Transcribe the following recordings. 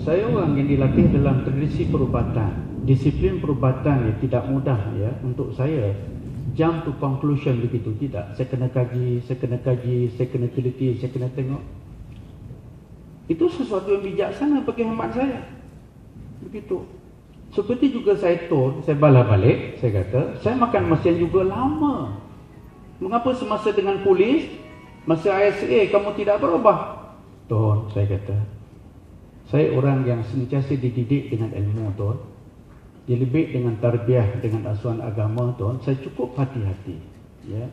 saya orang yang dilatih dalam tradisi perubatan. Disiplin perubatan tidak mudah untuk saya jump to conclusion begitu, tidak. Saya kena kaji, saya kena teliti, saya kena tengok. Itu sesuatu yang bijaksana bagi hemat saya. Begitu. Seperti juga saya bala balik, saya kata, saya makan masa yang juga lama. Mengapa semasa dengan polis, masa ISA kamu tidak berubah? Tuan, saya kata, saya orang yang sentiasa dididik dengan ilmu, Tuan. Dididik dengan tarbiyah, dengan asuhan agama, Tuan. Saya cukup hati-hati.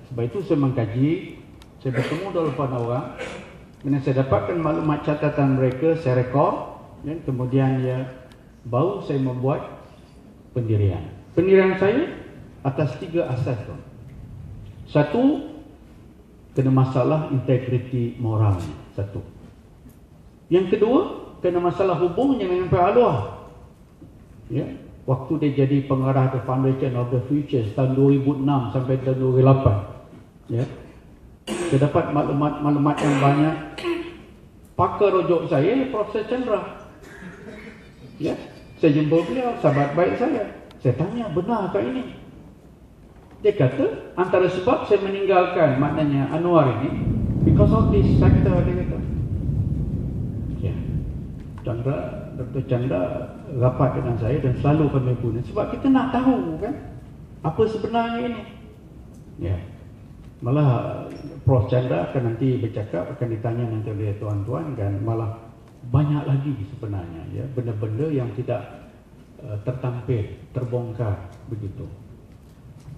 Sebab itu saya mengkaji, saya bertemu dengan orang, dan saya dapatkan maklumat catatan mereka, saya rekod, dan kemudian baru saya membuat pendirian. Pendirian saya atas 3 asas, Tuan. Satu, kena masalah integriti moral. Satu. Yang kedua, kena masalah hubungnya dengan Pak Alwah. Waktu dia jadi pengarah The Foundation of the Future tahun 2006 sampai tahun 2008. Saya dapat maklumat yang banyak. Pakar rujuk saya, Profesor Chandra. Saya jumpa beliau, sahabat baik saya. Saya tanya, benarkah ini? Dia kata, antara sebab saya meninggalkan maknanya Anwar ini because of this sector, dia kata. Dr. Chandra rapat dengan saya dan selalu kami guna sebab kita nak tahu kan apa sebenarnya ini. Malah Prof Chandra akan nanti bercakap, akan ditanya nanti oleh tuan-tuan, dan malah banyak lagi sebenarnya benda-benda yang tidak tertampil, terbongkar begitu.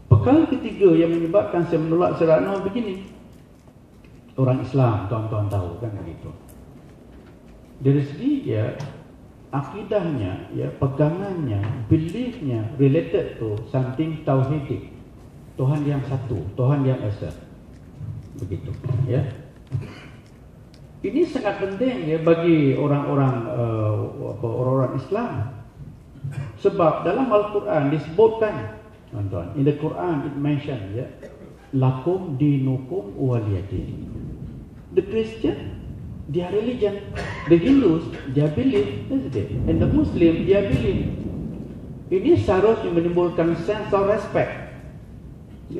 Perkara ketiga yang menyebabkan saya menolak Serakno begini. Orang Islam, tuan-tuan tahu kan begitu. Dari segi akidahnya, pegangannya, beliefnya related to something tauhidik. Tuhan yang satu, Tuhan yang esa. Begitu, Ini sangat penting bagi orang-orang Islam. Sebab dalam Al-Quran disebutkan, tuan-tuan, in the Quran it mentioned, lakum dinukum waliyadin. The Christian, their religion, the Hindus, their belief, and the Muslim, their belief. Ini seharusnya menimbulkan sense of respect.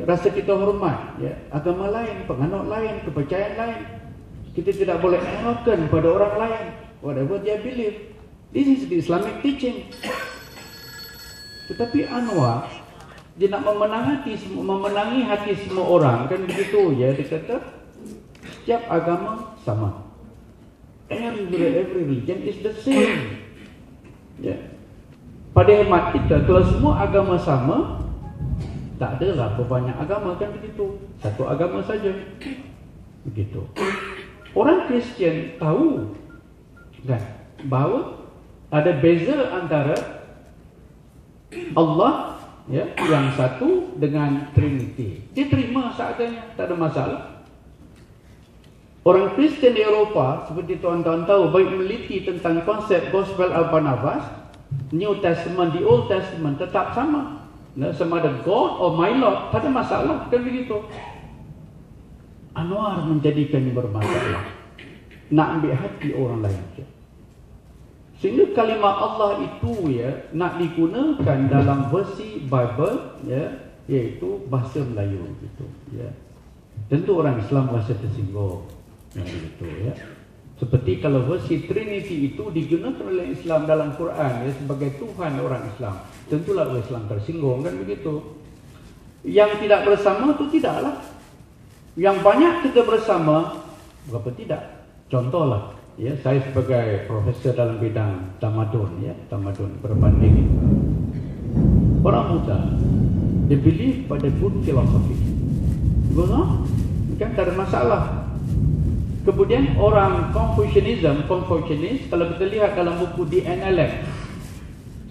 Rasa kita hormat, agama lain, penganut lain, kepercayaan lain. Kita tidak boleh arrogant pada orang lain, whatever their belief. This is the Islamic teaching. Tetapi Anwar, dia nak memenangi hati semua orang, kan begitu dia kata, setiap agama sama. Every religion is the same. Pada hemat kita, kalau semua agama sama, tak adalah berbanyak agama, kan begitu. Satu agama saja. Begitu. Orang Kristian tahu kan bahawa ada beza antara Allah yang satu dengan Trinity. Dia terima seadanya, tak ada masalah. Orang Kristian di Eroppa, seperti tuan-tuan tahu, baik meliti tentang konsep Gospel Al-Barnabas, New Testament, the Old Testament tetap sama. Sama ada God or my Lord, tak ada masalah, kan begitu. Anwar menjadikannya bermasalah. Nak ambil hati orang lain. Sehingga kalimah Allah itu nak digunakan dalam versi Bible, iaitu bahasa Melayu gitu. Tentu orang Islam rasa tersinggung. Begitu, seperti kalau versi Trinity itu digunakan oleh Islam dalam Quran sebagai Tuhan orang Islam, tentulah orang Islam tersinggung, kan begitu. Yang tidak bersama itu tidaklah. Yang banyak kita bersama, berapa tidak? Contohlah, saya sebagai profesor dalam bidang tamadun, tamadun berbanding orang muda, dia believe pada good philosophy. Kan tak ada masalah. Kemudian orang Confucianis, kalau kita lihat dalam buku The NLM,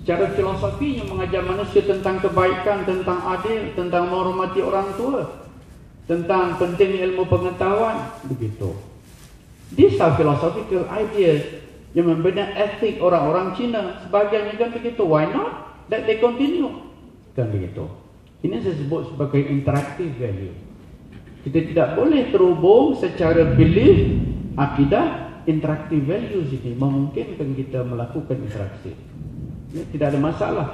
secara filosofinya mengajar manusia tentang kebaikan, tentang adil, tentang menghormati orang tua, tentang pentingnya ilmu pengetahuan, begitu. These are philosophical ideas yang membina etik orang-orang Cina. Sebagiannya kan begitu. Why not? That they continue. Kan begitu. Ini saya sebut sebagai interactive value. Kita tidak boleh terhubung secara belief, akidah interactive values ini memungkinkan kita melakukan interaksi. Ya, tidak ada masalah.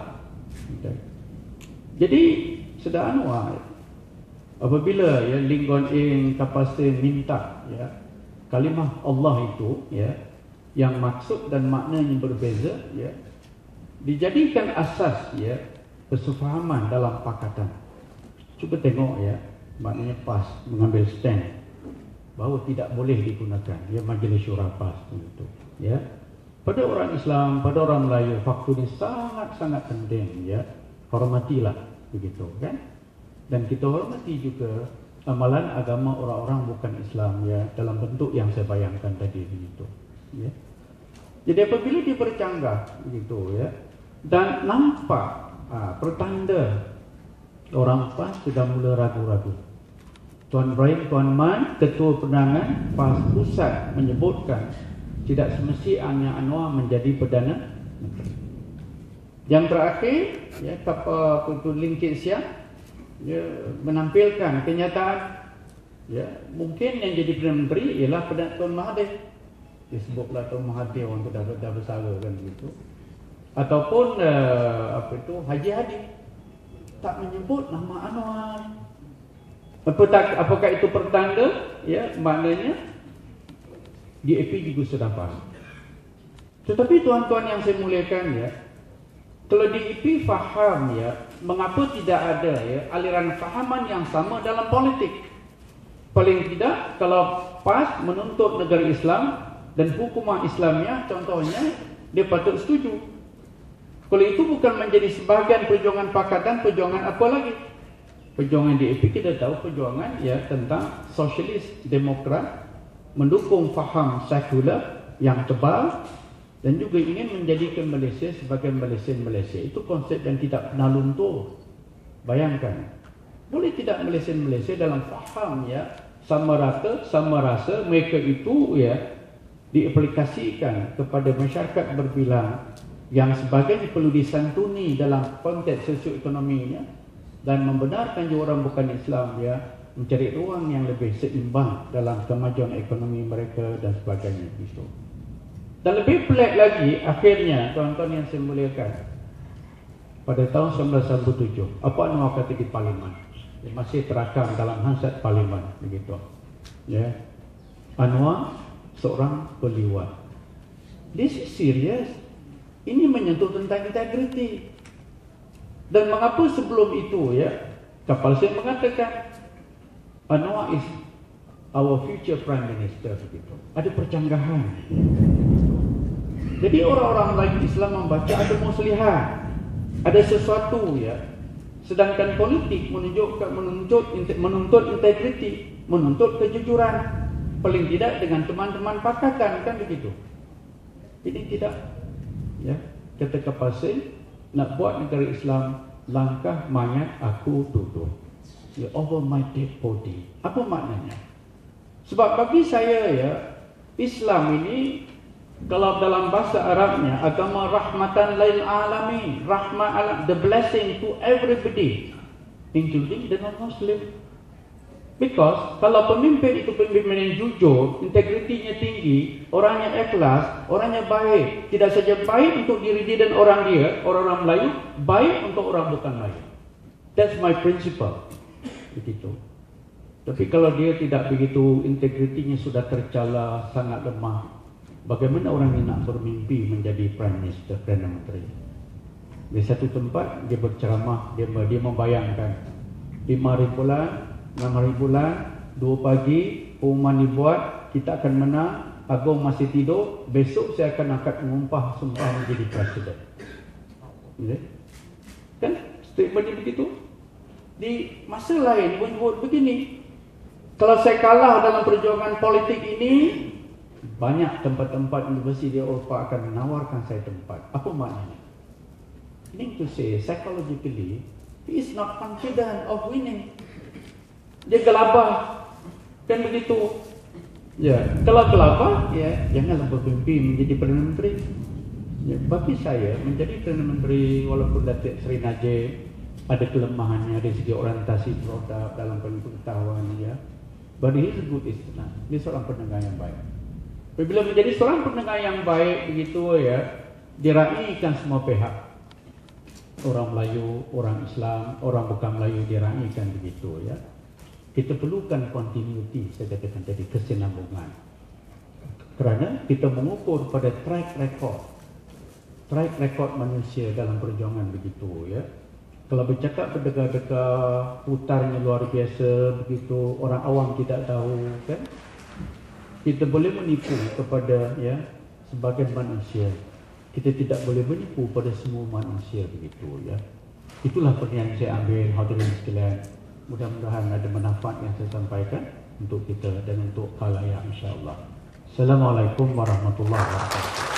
Jadi Saudara Anwar, apabila ya Lincoln Inn kapasiti minta ya kalimah Allah itu ya yang maksud dan maknanya berbeza ya dijadikan asas ya kesefahaman dalam pakatan. Cuba tengok ya, maknanya PAS mengambil stand bahawa tidak boleh digunakan ya Majlis Syura PAS itu ya. Pada orang Islam, pada orang Melayu, faktor ini sangat-sangat penting ya. Hormatilah begitu kan. Dan kita hormati juga amalan agama orang-orang bukan Islam ya dalam bentuk yang saya bayangkan tadi begitu ya. Jadi apabila dia bercanggah begitu ya dan nampak pertanda orang PAS sudah mula ragu-ragu. Tuan Ibrahim, Tuan Man, Ketua Penerangan PAS Pusat menyebutkan tidak semestinya Anwar menjadi Perdana Menteri. Yang terakhir ya kapal Lim Kit Siang dia menampilkan kenyataan ya mungkin yang jadi Perdana Menteri ialah Tuan Mahathir. Disebutlah Tuan Mahathir orang tu dah bersara kan begitu. Ataupun Haji Hadi tak menyebut nama Anwar. Apakah itu pertanda ya maknanya DAP juga sudah PAS. Tetapi tuan-tuan yang saya muliakan ya, kalau DAP faham ya mengapa tidak ada ya aliran fahaman yang sama dalam politik. Paling tidak kalau PAS menuntut negara Islam dan hukumah Islamnya contohnya dia patut setuju. Kalau itu bukan menjadi sebahagian perjuangan pakatan, perjuangan apa lagi? Perjuangan DAP kita tahu perjuangan ya tentang sosialis demokrat, mendukung faham sekular yang tebal dan juga ingin menjadikan Malaysia sebagai Malaysia. Itu konsep yang tidak pernah luntur. Bayangkan, boleh tidak Malaysia dalam faham ya sama rata, sama rasa, mereka itu ya diaplikasikan kepada masyarakat berbilang yang sebagainya perlu disantuni dalam konteks sosioekonominya dan membenarkan juga orang bukan Islam ya mencari ruang yang lebih seimbang dalam kemajuan ekonomi mereka dan sebagainya gitu. Dan lebih pelik lagi akhirnya tuan-tuan yang saya muliakan pada tahun 1997 apa Anwar kata di Parlimen dia masih terakam dalam hansat Parlimen begitu ya Anwar seorang peliwat. This is serious. Ini menyentuh tentang integriti. Dan mengapa sebelum itu ya kapal saya mengatakan Anwar is our future prime minister begitu. Ada percanggahan. Jadi orang-orang lain Islam membaca ada muslihat, ada sesuatu ya. Sedangkan politik menuntut integriti, menuntut kejujuran. Paling tidak dengan teman-teman pakatan kan begitu. Ini tidak ya kata kapal saya nak buat negara Islam langkah mayat aku tuduh ya over my dead body. Apa maknanya? Sebab bagi saya ya Islam ini kalau dalam bahasa Arabnya agama rahmatan lil alamin, rahmah alam, the blessing to everybody including the non-Muslim. Because kalau pemimpin itu pemimpin yang jujur, integritinya tinggi, orangnya ikhlas, orangnya baik, tidak saja baik untuk diri dia dan orang dia, orang-orang Melayu, baik untuk orang bukan Melayu. That's my principle. Begitu. Tapi kalau dia tidak begitu, integritinya sudah tercela, sangat lemah, bagaimana orang ini nak bermimpi menjadi Prime Minister, Perdana Menteri? Di satu tempat dia berceramah, dia membayangkan 5 bulan, 6 bulan, 2 pagi, pengumuman dibuat, kita akan menang, Agong masih tidur, besok saya akan angkat mengumpah sumpah menjadi presiden. Kan statement dia begitu. Di masa lain buat begini, kalau saya kalah dalam perjuangan politik ini, banyak tempat-tempat universiti di Eropah akan menawarkan saya tempat. Apa maknanya? Meaning to say, psychologically, he is not confident of winning. Dia gelabah. Kan begitu. Ya, kalau gelabah, ya janganlah bermimpi menjadi Perdana Menteri. Ya, bagi saya menjadi Perdana Menteri walaupun Datuk Seri Najib ada kelemahannya dari segi orientasi produk dalam pengetahuan ya. But he is a good listener. Dia seorang pendengar yang baik. Apabila menjadi seorang pendengar yang baik begitu ya, diraikan semua pihak. Orang Melayu, orang Islam, orang bukan Melayu diraikan begitu ya. Kita perlukan continuity, saya katakan tadi, kesinambungan. Kerana kita mengukur pada track record manusia dalam perjuangan begitu ya. Kalau bercakap berdekar-dekar, putarnya luar biasa begitu, orang awam tidak tahu kan. Kita boleh menipu kepada ya sebagian manusia. Kita tidak boleh menipu pada semua manusia begitu ya. Itulah yang saya ambil, hadirin sekalian. Mudah-mudahan ada manfaat yang saya sampaikan untuk kita dan untuk khalayak insya-Allah. Assalamualaikum warahmatullahi wabarakatuh.